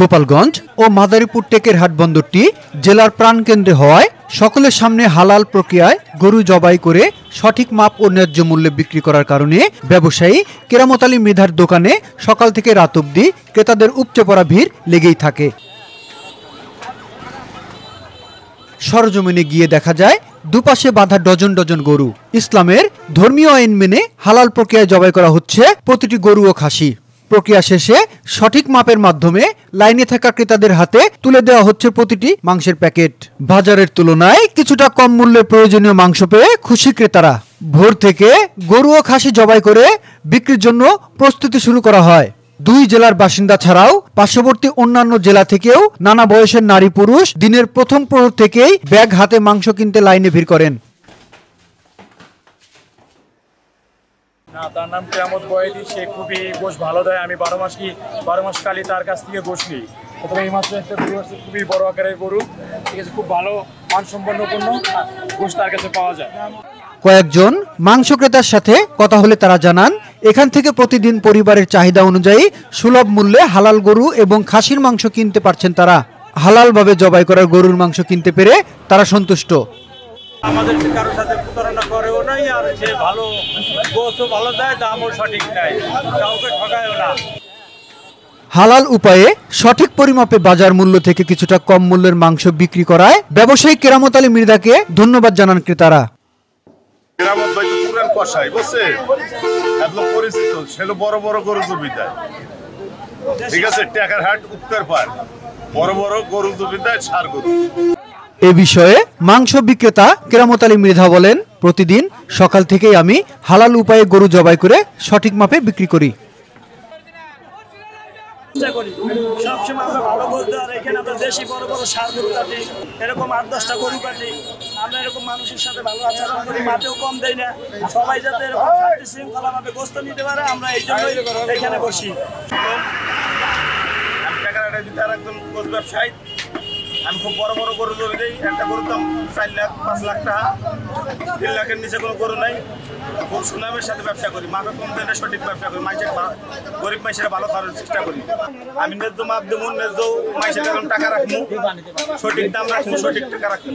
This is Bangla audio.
গোপালগঞ্জ ও মাদারীপুর টেকের হাট বন্দরটি জেলার প্রাণকেন্দ্রে হওয়ায় সকলের সামনে হালাল প্রক্রিয়ায় গরু জবাই করে সঠিক মাপ ও ন্যায্য মূল্যে বিক্রি করার কারণে ব্যবসায়ী কেরামত আলী মৃধার দোকানে সকাল থেকে রাত অবধি ক্রেতাদের উপচে পড়া ভিড় লেগেই থাকে। সরজমিনে গিয়ে দেখা যায় দুপাশে বাঁধা ডজন ডজন গরু। ইসলামের ধর্মীয় আইন মেনে হালাল প্রক্রিয়ায় জবাই করা হচ্ছে প্রতিটি গরু ও খাসি। প্রক্রিয়া শেষে সঠিক মাপের মাধ্যমে লাইনে থাকা ক্রেতাদের হাতে তুলে দেওয়া হচ্ছে প্রতিটি মাংসের প্যাকেট। বাজারের তুলনায় কিছুটা কম মূল্যে প্রয়োজনীয় মাংস পেয়ে খুশি ক্রেতারা। ভোর থেকে গরু ও খাসি জবাই করে বিক্রির জন্য প্রস্তুতি শুরু করা হয়। দুই জেলার বাসিন্দা ছাড়াও পার্শ্ববর্তী অন্যান্য জেলা থেকেও নানা বয়সের নারী পুরুষ দিনের প্রথম প্রহর থেকেই ব্যাগ হাতে মাংস কিনতে লাইনে ভিড় করেন। তার নাম কেরামত বয়েদি। সে খুবই গোশ ভালো দেয়। আমি 12 মাস কালই তার কাছ থেকে গোশ নিই। প্রথমে এই মাত্র একটা গরু আছে, খুবই বড় আকারের গরু, ঠিক আছে, খুব ভালো মানসম্পন্ন পণ্য গোশ তার কাছে পাওয়া যায়। কয়েকজন মাংস ক্রেতার সাথে কথা হলে তারা জানান, এখান থেকে প্রতিদিন পরিবারের চাহিদা অনুযায়ী সুলভ মূল্যে হালাল গরু এবং খাসির মাংস কিনতে পারছেন তারা। হালালভাবে জবাই করা গরুর মাংস কিনতে পেরে তারা সন্তুষ্ট। আমাদের কারোর সাথে প্রতারণা করেও নাই, আর যে ভালো গোশও ভালো দেয়, দামও সঠিক দেয়, কাউকে ঠকায়ও না। হালাল উপায়ে সঠিক পরিমাপে বাজার মূল্য থেকে কিছুটা কম মূল্যের মাংস বিক্রি করায় ব্যবসায়ী কেরামত আলী মৃধাকে ধন্যবাদ জানান ক্রেতারা। কেরামত ভাই তো পুরান কষাই, বুঝছে, একদম পরিচিত, সেগুলো বড় বড় গরু জমি দেয়, ঠিক আছে, টাকার হাট উত্তর পার, বড় বড় গরু জমি দেয়, সার গরু। এ বিষয়ে মাংস বিক্রেতা কেরামত আলী মৃধা বলেন, প্রতিদিন সকাল থেকেই আমি হালাল উপায়ে গরু জবাই করে সঠিক মাপে বিক্রি করি। সবসময় আমরা ভালো গোশ দেওয়ার, এখানে আমরা দেশি বড় বড় সার গরু কাটি, এরকম 8-10টা গরু কাটি। আমরা এরকম মানুষের সাথে ভালো আচরণ করি, মাঠেও কম দেই না, সবাই যাতে এরকম শৃঙ্খলা ভাবে গোস্ত নিতে পারে, আমরা এই জন্যই এখানে বসি। আমি টাকার হাটে দিতে আর একজন গোশ ব্যবসায়ী, আমি খুব বড় বড় গরু জমি দিই, একটা গরুর দাম 4 লাখ 5 লাখ টাকা, 3 লাখের নিচে কোনো গরু নাই। খুব সুনামের সাথে ব্যবসা করি, মাপে কম দেয় না, সঠিক ব্যবসা করি, মানুষের গরিব মানুষের ভালো করার চেষ্টা করি। আমি ন্যায্য মাপ দেবো, ন্যায্য মানুষের টাকা রাখবো, সঠিক দাম রাখবো, সঠিক টাকা রাখবো।